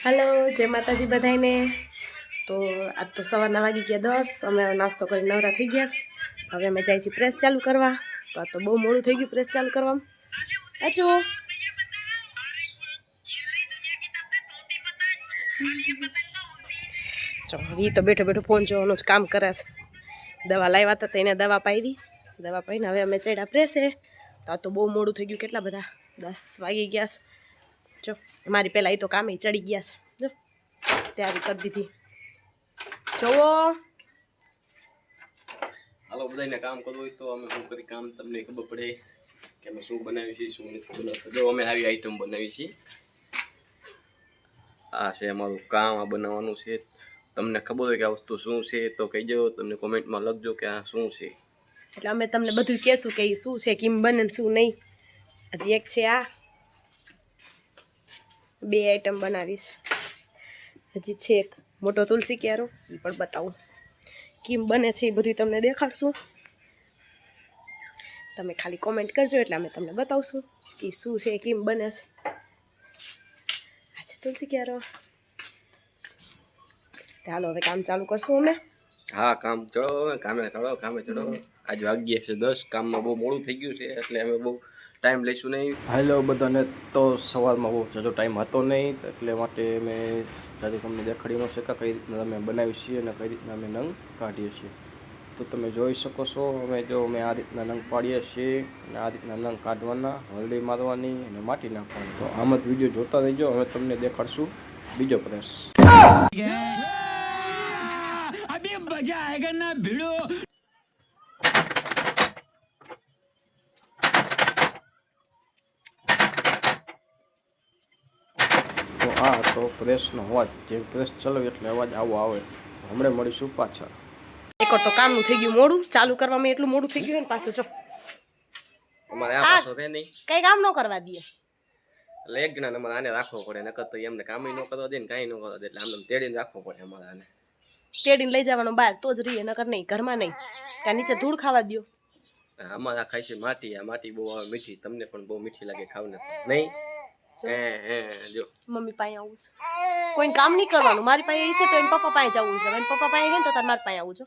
Hello जय माताजी बधाईने। तो आज तो सवाરના वागी गया 10। અમે નાસ્તો કરી નવરા થઈ ગયા છે। હવે અમે જાય છે પ્રેસ ચાલુ કરવા। તો આ તો બહુ મોડું થઈ ગયું પ્રેસ ચાલુ કરવામાં। આજો ચલો ઈ તો બેઠો બેઠો ફોન જોવાનું જ કામ કરે છે। દવા લાવ્યા હતા તેને દવા પાવી, દવા પાઈને હવે અમે ચડ્યા પ્રેસે। તો આ તો બહુ મોડું થઈ ગયું, કેટલા બધા 10 વાગી ગયા છે। જો મારી પહેલાં એ તો કામે ચડી ગયા છે, જો તૈયારી કરી દીધી। જોવો હાલો બધાને કામ કરવું હોય તો અમે શું કરી કામ તમને ખબર પડે કે અમે શું બનાવી છે શું નથી બનાવતા। જો અમે આવી આઈટમ બનાવી છે, આ છે અમારું કામ, આ બનાવવાનું છે। તમને ખબર હોય કે આ વસ્તુ શું છે તો કહીજો, તમને કોમેન્ટમાં લખજો કે આ શું છે। એટલે અમે તમને બધું કહેશું કે એ શું છે, કેમ બને ને શું નહીં। હજી એક છે આ, બે આઈટમ બનાવીશ। હજી છે એક મોટો તુલસી ક્યારો, એ પણ બતાવું કેમ બને છે, એ બધું તમને દેખાડશું। તમે ખાલી કોમેન્ટ કરજો એટલે અમે તમને બતાવશું કે શું છે, કેમ બને છે। આ છે તુલસી ક્યારો। ચાલો હવે કામ ચાલુ કરશું અમે। હા કામ ચડો, કામે ચડો। આજ વાગ્યે છે 10, કામમાં બહુ મોડું થઈ ગયું છે એટલે અમે બહુ ટાઈમ લઈશું નહીં। હેલો બધાને, તો સવારમાં બહુ જાજો ટાઈમ હતો નહીં એટલે માટે મેં જાજુ તમને દેખાડી ન શક્યા કઈ રીતના અમે બનાવીએ છીએ અને કઈ રીતના અમે નંગ કાઢીએ છીએ। તો તમે જોઈ શકો છો અમે આ રીતના નંગ પાડીએ છીએ અને આ રીતના નંગ કાઢવાના, હળદી મારવાની અને માટી નાખવાની। તો આમ જ વિડીયો જોતા રહીજો, હવે તમને દેખાડશું બીજો પ્રેસ। अभी मजा आएगा ना भिड़ो। તો આ તો પ્રેસનો અવાજ, જે પ્રેસ ચલાવે એટલે અવાજ આવો આવે। હમણાં મળીશું પાછા। એક તો કામનું થઈ ગયું મોડું, ચાલુ કરવામાં એટલું મોડું થઈ ગયું ને પાછું જો તમારે આ પાછો છે નહીં, કઈ કામ ન કરવા દે એટલે એક જણા અમારે આને રાખવો પડે, નકર તો એમને કામ ન કરવા દે ને કાંઈ ન કરવા દે, એટલે આમને તેડીને રાખવો પડે અમારે આને। તેડીને લઈ જવાનો બહાર તો જ રહીએ, નકર નહીં, ઘરમાં નહીં, કાં નીચે ધૂળ ખાવા દો। અમારે આ ખાય છે માટી, આ માટી બહુ આવે મીઠી, તમને પણ બહુ મીઠી લાગે ખાવને તો નહીં। જો મમ્મી પાસે આવું છે, કોઈ કામ નહીં કરવાનું, મારી પાસે છે તો એને પપ્પા પાસે જવું છે, એને પપ્પા પાસે છે તો તાર મારી પાસે આવું છો।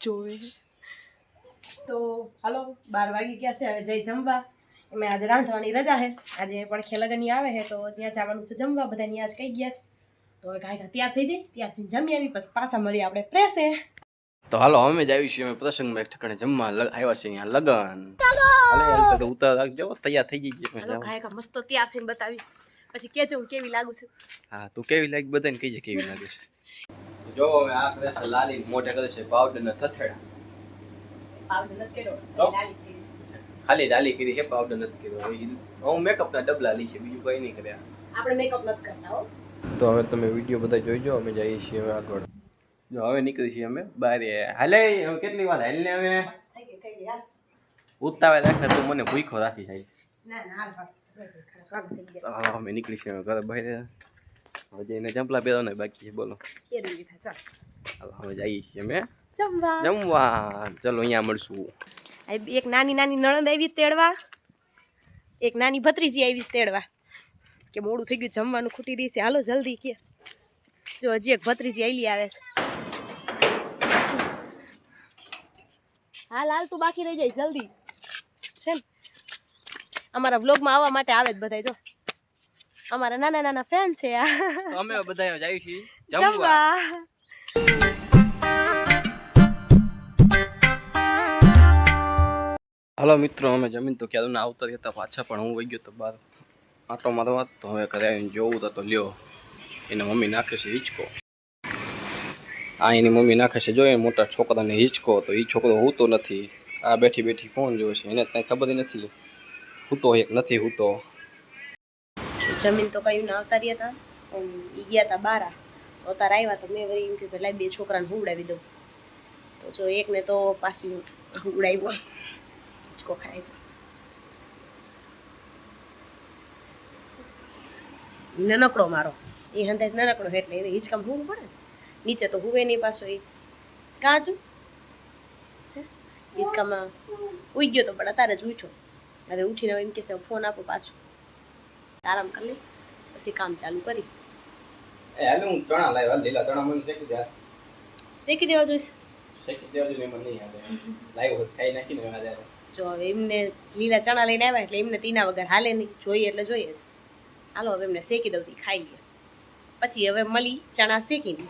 જોઈ તો હાલો 12 વાગી ગયા છે, હવે જઈ જમવા। એમાં આજે રાંધવાની રજા છે, આજે પણ ખેલગની આવે છે તો ત્યાં જવાનું છે જમવા, બધા ત્યાં જ કહી ગયા છે। તો હવે કાંઈ તૈયાર થઈ જાય, ત્યારથી જમી આવી પછી પાછા મળીએ આપણે પ્રેસે। તો હાલો અમે જ આવી છીએ, અમે પ્રસંગમાં એક ઠેકાણે જમવા આવ્યા છે, અહીંયા લગન। હાલે તો ઉતાર રાખજો, તૈયાર થઈ ગઈ છે। હાલો કાંઈ મસ્ત તૈયાર થઈને બતાવી, પછી કહેજો હું કેવી લાગુ છું। હા તું કેવી લાગી બધાને કહીજે કેવી લાગે છે। જો હવે આ કરે છે લાલી મોઢે કરે છે પાવડર ના થથેડા। પાવડર નથી કર્યો, લાલી થઈ છે, ખાલી લાલી કરી છે, પાવડર નથી કર્યો। હું મેકઅપ ના ડબલા લી છે, બીજું કઈ નહીં કર્યા। આપણે મેકઅપ નથી કરતા હો। તો હવે તમે વિડીયો બધા જોઈજો, અમે જઈએ છીએ હવે આગળ। જો હવે નીકળી છીએ અમે બહાર। હાલે હવે કેટલી વાર હાલ ને હવે થઈ ગઈ યાર, ઉતાવે રાખને તું મને ભૂખો રાખી જાય। ના ના હાલ અમે નીકળી છીએ ઘરે બહાર, હવે જઈને ચંપલા પહેરવાના બાકી છે, બોલો પહેરી લીધા, ચાલ હવે જઈએ છીએ અમે જમવા। ચલો અહીંયા મળશું। એક નાની નાની નણંદ આવી તેડવા, એક નાની ભત્રીજી આવી તેડવા, કે મોડું થઈ ગયું જમવાનું ખૂટી રહી છે, હાલો જલ્દી કે। જો હજી એક ભત્રીજી આઈલી આવે છે, હાલ હાલ તું બાકી રહી જાય જલ્દી છે ને। અમારા વ્લોગમાં આવવા માટે આવે જ બધા, જો અમારા નાના નાના ફેન છે આ, અમે બધા જઈએ છીએ જમવા। હાલો મિત્રો, અમે જમીન તો ક્યારે આવતા હતા પાછા, પણ હું વહી ગયો તો બહાર આટો મારવા। તો હવે ઘરે આવીને જોવું તો લ્યો એના મમ્મી નાખે છે હિંચકો। આ એની મમ્મી નાખે છે, જો એ મોટા છોકરાને હિંચકો, તો એ છોકરો હૂતો નથી, આ બેઠી બેઠી ફોન જોવે છે, એને કાંઈ ખબર નથી હૂતો એક નથી હૂતો। જમીન તો કયું ના આવતા રહ્યા હતા, એ ગયા હતા બારા, તો અત્યારે આવ્યા તો મેં વળી એમ કે પેલા બે છોકરાને હુવડાવી દઉં, તો જો એકને તો પાછી હુવડાવ્યો, હિંચકો ખાય છે, નાનકડો મારો એ હંધાય નાનકડો એટલે એને હિંચકામાં હુવું પડે, નીચે તો હુવે નહીં પાછો, એ કાચું છે હિંચકામાં ઉઈ ગયો તો પણ અત્યારે જ ઉઠ્યો। હવે ઉઠીને હવે એમ કહેશે ફોન આપો પાછો, આરામ કરી લે પછી કામ ચાલુ કરી. હાલે હું ચણા લાવ્યા, લીલા ચણા મને શેકી દે. શેકી દેવા જોઈશે. શેકી દેવા જોઈએ મને નહીં હાલે. લાવ્યો ખાઈ નાખીને હાલે. જો હવે એમને લીલા ચણા લઈને આવ્યા એટલે એમને તીના વગર હાલે નહીં, જોઈએ એટલે જોઈએ જ. હાલો હવે એમને શેકી દઉં તી ખાઈ લે, પછી હવે મળી ચણા શેકીને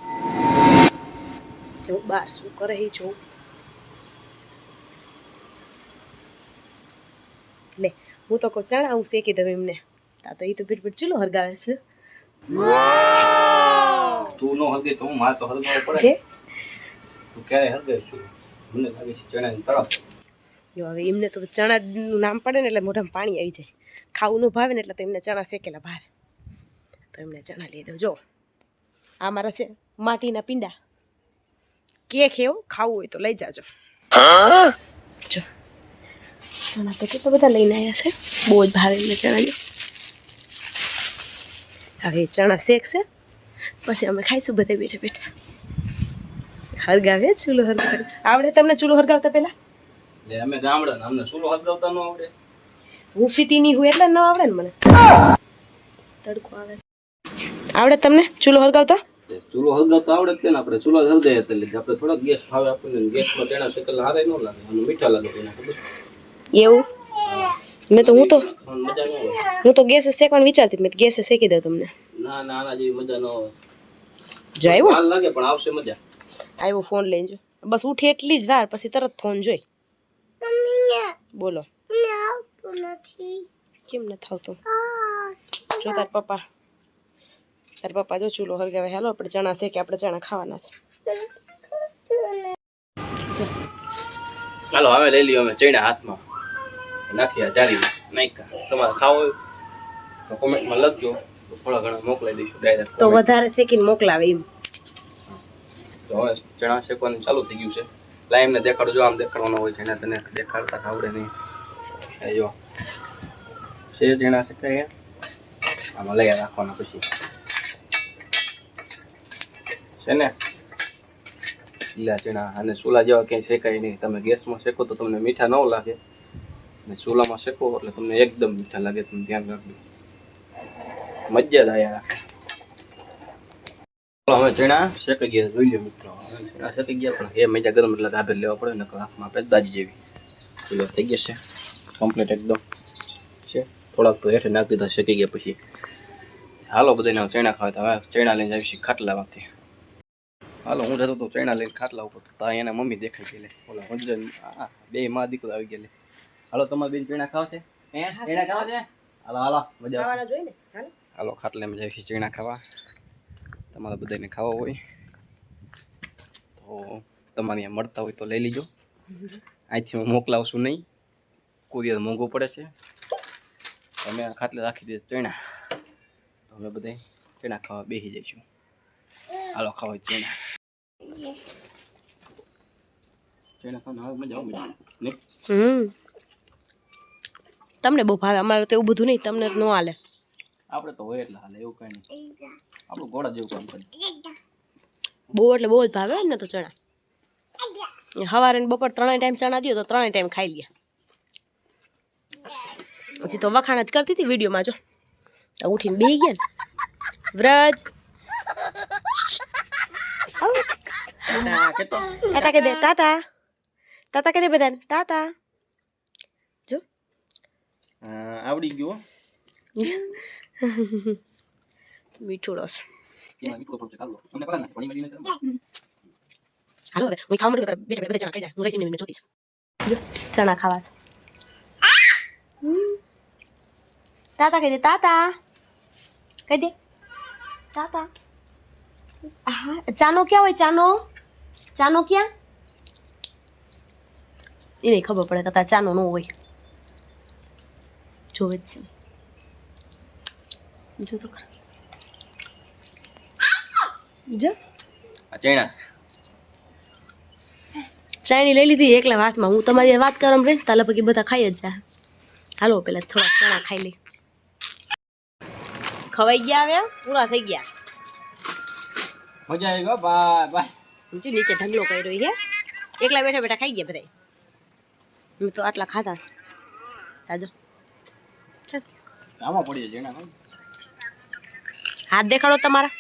જો બાર શું કરે એ જોઉં. લે હું તો કહું ચણા હું શેકી દઉં એમને, તા તો એ તો પીટ ચૂલો હરગાવે છે. તું નો હરગે તો હું માર તો હરગાવ પડે. તું ક્યારે હરગે છું? મને લાગે છે ચણાની તરફ. જો હવે એમને તો ચણાનું નામ પડે ને એટલે મોઢામાં પાણી આવી જાય, ખાવું ન ભાવે ને એટલે તો એમને ચણા શેકેલા ભાવે, તો એમને ચણા લઈ દઉં. જો આ મારા છે માટીના પીંડા, કેક એવું ખાવું હોય તો લઈ જાજો. જો ચણા તો કેટલા બધા લઈને આવ્યા છે, બહુ જ ભાવે એમને ચણા. હવે ચણા શેકશે પછી અમે ખાઈશું બધે બેઠા બેઠા. હરગાવે ચૂલો હરગાવે આવડે તમને ચૂલો હરગાવતા પહેલા? એટલે અમે ગામડા અમને ચૂલો હરગાવતા ન આવડે. હું સિટીની હું એટલે ન આવડે ને મને. તડકો આવે આવડે તમને ચૂલો હરગાવતા? ચૂલો હરગાવતા આવડે કે ને આપણે ચૂલો હરગાવીએ એટલે આપણે થોડોક ગેસ ભાવે આપણને, ગેસમાં તેના શેકેલા હારે ન લાગે, આનું મીઠા લાગે તેના ખબર. એવું મેં તો મજા ન આવે. હું તો ગેસે શેકવાનું વિચારતી, મેં ગેસે શેકી દઉં તમને. ના ના આના જેવી મજા ન આવે. જો આવ્યો વાર લાગે પણ આવશે મજા. આવ્યો ફોન લઈને જો બસ ઉઠી એટલી જ વાર પછી તરત ફોન જોઈ. બોલો કેમ નથી આવતું? જો તાર પપ્પા જો ચૂલો હરગાવે. હાલો આપણે ચણા શેકે, આપણે ચણા ખાવાના છે. ચાલો હવે લઈ લ્યો અમે ચણા હાથમાં નાખ્યા જારી નાખ્યા. તમારે ખાવો હોય તો કોમેન્ટમાં લખજો, તો થોડા ઘણા મોકલાઈ દઈશું ડાયરેક્ટ. તો વધારે શેકીને મોકલાવે એમ. તો હવે ચણા શેકવાનું ચાલુ થઈ ગયું છે. લાઈવ ને દેખાડો, જો આમ દેખાડવાનો હોય છે એને તને દેખાડતા આવડે નહીં. એ જો છે ચણા શેકાય આમાં લઈ રાખવાના પછી છે ને લીલા ચણા. અને ચૂલા જેવા ક્યાંય શેકાય નહીં. તમે ગેસમાં શેકો તો તમને મીઠા ન લાગે, ને ચૂલામાં શેકો એટલે તમને એકદમ મીઠા લાગે. તમે ધ્યાન રાખજો, મજા જ આયા. હવે ચણા શેકાઈ ગયા જોઈ લો મિત્રો. ચણા શેકાઈ ગયા પણ એ મજા ગરમ એટલે ગાભે લેવા પડે ને હાથમાં આપણે દાજી જેવી. ચૂલો થઈ ગયા છે કમ્પ્લીટ એકદમ છે. થોડાક તો હેઠે નાખી દીધા શેકાઈ ગયા પછી. હાલો બધાને ચણા ખાવા. હવે ચણા લઈને આવીશું ખાટલામાંથી. હાલો હું જતો તો ચણા લઈને ખાટલા ઉપર, તો એના મમ્મી દેખાઈ ગયેલે. ઓલા હજરન બે માં દીકરો આવી ગયેલે. હાલો તમારે બેન ચણા ખાવા છે? ચણા ખાવા છે? હાલો હાલો મજા ખાવાના જોઈએ ને. હાલો ખાટલે મજા આવી ચણા ખાવા. તમારે બધાને ખાવા હોય તો તમારે અહીંયા મળતા હોય તો લઈ લીજો. અહીંથી હું મોકલાવશું નહીં, કુરિયર મોંઘું પડે છે. અમે આ ખાટલે રાખી દઈએ ચણા, તો અમે બધા ચણા ખાવા બેસી જઈશું. હાલો ખાવા ચણા ખાવા મજા આવે. તમને બહુ ભાવે, અમારે તો એવું બધું નહીં, તમને ન હાલે. આપણે તો હોય એટલે હાલે, એવું કઈ નહીં. આપણું ઘોડા જેવું કામ કરે. બહુ એટલે બહુ જ ભાવે ને તો ચણા. સવારે ને બપોર ત્રણેય ટાઈમ ચણા દો તો ત્રણેય ટાઈમ ખાઈ લે. હજી તો વખાણ જ કરતી હતી વિડીયોમાં. જો ઉઠીને બેસી ગયા ને વ્રજ. ટાટા કે દે, ટાટા ટાટા કે દે બધાને, ટાટા. જો આવડી ગયો મીઠું રસ. હાલો હવે હું ખાવા માંડું, બેઠા બેઠા ચણા ખાઈ જાય. હું રેસીપી ને જોતી છું. ચણા ખાવા છે. તાતા કહી દે, તાતા કહી દે, તાતા. હા ચાનો ક્યાં હોય? ચાનો ક્યાં? એ નહીં ખબર પડે કે તાર ચાનો ન હોય. જોવે જ છે જો તો ખરા. જો ચણા ચાયની લઈ લીધી એકલા હાથમાં. હું તમારી વાત કરવા રહીશ તાલા પકી બધા ખાઈ જ જા. હાલો પેલા થોડા ચણા ખાઈ લઈ. ખવાઈ ગયા, આવ્યા પૂરા થઈ ગયા. મજા આવી ગયો. Bye bye. જો નીચે ઢગલો કર્યો હે. એકલા બેઠા બેઠા ખાઈ ગયા બધા. મેં તો આટલા ખાધા છે. તાજો ચાલ આમાં પડી જાય જેણા હાથ દેખાડો તમારા.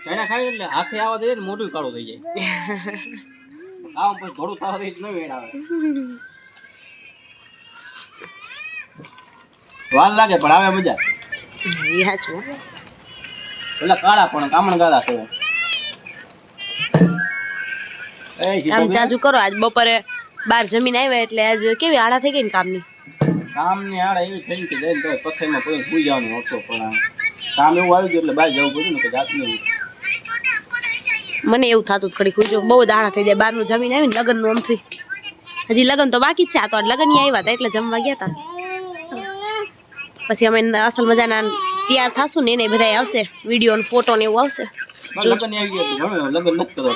જેણા ખાવી એટલે હાથે આવવા દે ને મોઢું કાળું થઈ જાય. આમ પછી થોડું થવા દે ન વેણ આવે. વાલ લાગે પણ આવે મજા. એ હાચું. પેલા કાળા પણ કામણ ગાળા છે. કામ ચાજુ કરો. આજ બપોરે બાર જમીન આવ્યા એટલે આજ કેવી આડા થઈ ગઈ ને કામની. કામની આડા એવી થઈ કે જઈને તો પથ્થરમાં કોઈ સુઈ જવાનું હતો પણ કામ એવું આવ્યું ગયું એટલે બહાર જવું પડ્યું ને કે જાત નહીં. મને એવું થતું ઘડી ખુજો બહુ દાણા થઈ જાય. બહારનું જમીન આવ્યું ને લગ્નનું આમ થયું. હજી લગ્ન તો બાકી જ છે. આ તો લગ્ન આવ્યા હતા એટલે જમવા ગયા હતા. પછી અમે અસલ મજાના તૈયાર થાશું ને એને બધા આવશે વિડીયો ને ફોટો ને એવું આવશે. લગ્ન આવી ગયું લગ્ન નથી કરો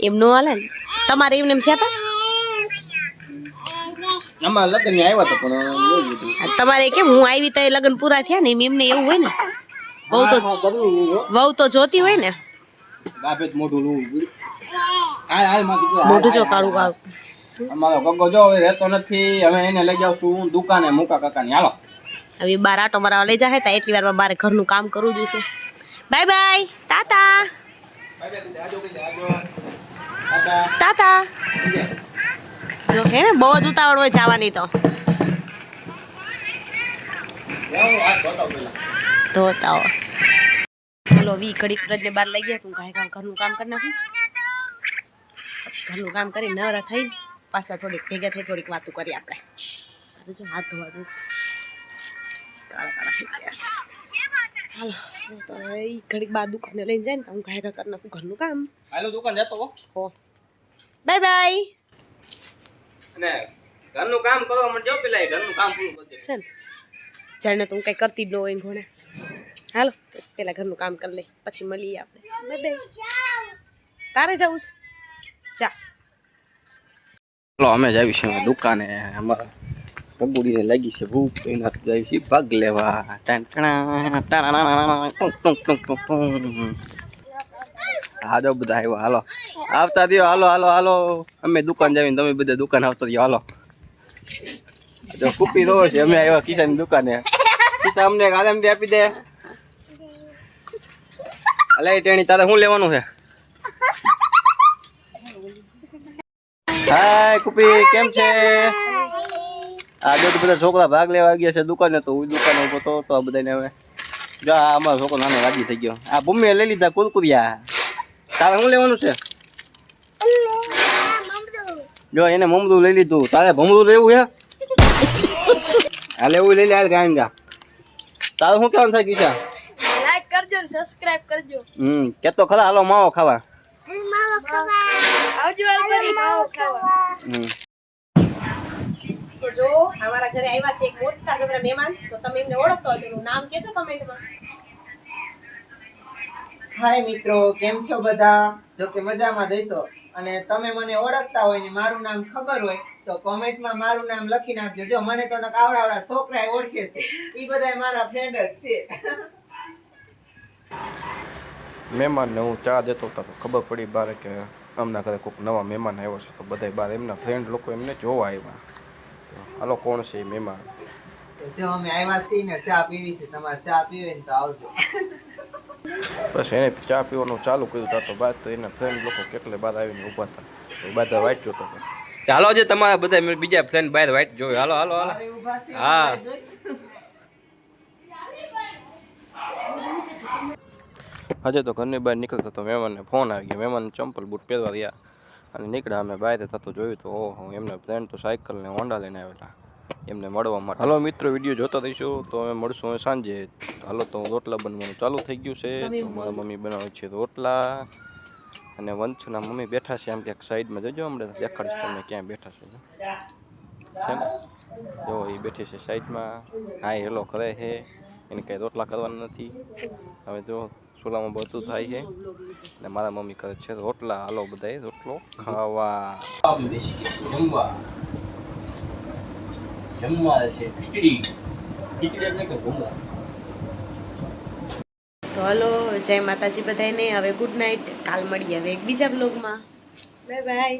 એમ નો હાલે ને. તમારે એમને એમ થયા હતા. આમાં લગ્ન આવ્યા હતા પણ તમારે કેમ હું આવી તો લગ્ન પૂરા થયા ને એમને એવું હોય ને. વહુ તો જોતી હોય ને. મોઢું જો કાળું કાળું. અમારો ગગો જો હવે રહેતો નથી. અમે એને લઈ જાવશું દુકાને મુકા કાકાની. હાલો હવે બાર આટો મારવા લઈ જાય તા એટલી વારમાં મારે ઘરનું કામ કરવું જોઈશે. બાય બાય તાતા તાતા. જો હે ને બહુ જ ઉતાવળ હોય જવાની તો ધોતા હો. ચાલો વી ઘડી ને બહાર લઈ ગયા તું કાંઈ કામ ઘરનું કામ કરી નાખું. પછી ઘરનું કામ કરી નવરા થઈને પાછા થોડીક ભેગા થઈ થોડીક વાતો કરી આપણે. જો હાથ ધોવા જોઈશે. કાળા કાળા થઈ ગયા છે. હાલો તો એ ઘડીક બાદ દુકાને લઈને જાય ને તો હું કાંઈ કાંઈ કરી નાખું ઘરનું કામ. હાલો દુકાન જતો હો. Bye bye. અને ઘરનું કામ કરવા માટે જો પેલા ઘરનું કામ પૂરું કરી દે. ચાલ જાણે તું કઈ કરતી જ ન હોય ઘોડે. હાલો પેલા ઘરનું કામ કરી લઈ પછી મળીએ આપણે. Bye bye. તારે જવું છે ચા. ચલો અમે જ આવી છીએ દુકાને. અમારા પગુડીને લાગી છે ભૂખ એના જાય છે ભાગ લેવા. હા જો બધા આવ્યા. હાલો આવતા દો. હાલો હાલો હાલો. અમે દુકાન જાવીને તમે બધા દુકાન આવતા દો. હાલો જો કુપી દો છે. અમે આવ્યા કિસાનની દુકાને. કિસા અમને આલમડી આપી દે. અલે ટેણી તારે શું લેવાનું છે? હાય કુપી કેમ છે? આજે તો બધા છોકરા ભાગ લેવા ગયા છે દુકાને. તો હું દુકાને ઉભો તો આ બધાને હવે જો અમારો છોકરો નાનો રાજી થઈ ગયો. આ ભૂમિએ લઈ લીધા કુરકુરિયા. તારે શું લેવાનું છે? જો એને મમરું લઈ લીધું. તારે ભમરું લેવું છે? હાલે એવું લઈ લે. હાલ ગામ જા. તારે શું કહેવાનું થાય કિશા? લાઈક કરજો ને સબસ્ક્રાઇબ કરજો. કે તો ખરા. હાલો માવો ખાવા. આવજો વારી માવો ખાવા. તો જો અમારા ઘરે આવ્યા છે એક મોટા જબરા મહેમાન. તો તમે એમને ઓળખતા હોય તેનું નામ કહેજો કમેન્ટમાં. હાય મિત્રો, કેમ છો બધા? જો કે મજામાં દેશો. અને તમે મને ઓળખતા હોય ને મારું નામ ખબર હોય તો કોમેન્ટમાં મારું નામ લખી નાખજો. જો મને તો આવડા છોકરા ઓળખે છે. એ બધા મારા ફ્રેન્ડ જ છે. મહેમાનને હું ચા દેતો હતો તો ખબર પડી બારે કે અમના ઘરે કોઈક નવા મહેમાન આવ્યો છે. તો બધા બાર એમના ફ્રેન્ડ લોકો એમને જોવા આવ્યા. હાલો કોણ છે એ મહેમાન? જો અમે આવ્યા છીએ ને ચા પીવી છે. તમારે ચા પીવી ને તો આવજો. બસ એને ચા પીવાનું ચાલુ કર્યું તો બાદ તો એના ફ્રેન્ડ લોકો કેટલે બહાર આવીને ઊભા હતા. બધા વાઈટ જોતો હતો. હાલો જે તમારા બધા બીજા ફ્રેન્ડ બહાર વાઈટ જોયો. હાલો હાલો હાલો. હા આજે તો ઘરની બહાર નીકળતો તો મહેમાનને ફોન આવી ગયો. મહેમાન ચંપલ બૂટ પહેરવા રહ્યા અને નીકળ્યા. અમે બહાર થતું જોયું તો ઓહો એમના ફ્રેન્ડ તો સાયકલ ને હોન્ડા લઈને આવેલા એમને મળવા માટે. હાલો મિત્રો વિડીયો જોતા રહીશું. તો અમે મળશું સાંજે. હાલો તો રોટલા બનવાનું ચાલુ થઈ ગયું છે. તો મારા મમ્મી બનાવે છે રોટલા અને વંશના મમ્મી બેઠા છે આમ ક્યાંક સાઈડમાં. જજો હમણાં દેખાડીશ તમને ક્યાં બેઠા છે ને. જો એ બેઠી છે સાઈડમાં. હા હેલો કરે છે. એને કંઈ રોટલા કરવાના નથી. હવે જો ચૂલામાં બધું થાય છે ને મારા મમ્મી કરે છે રોટલા. હાલો બધા રોટલો ખાવા જમવા. જમવા છે ખીચડી. ખીચડી એટલે કે ભૂંગળા. તો હલો જય માતાજી બધાને. હવે ગુડ નાઇટ. કાલ મળીએ હવે એક બીજા બ્લોગમાં. Bye bye.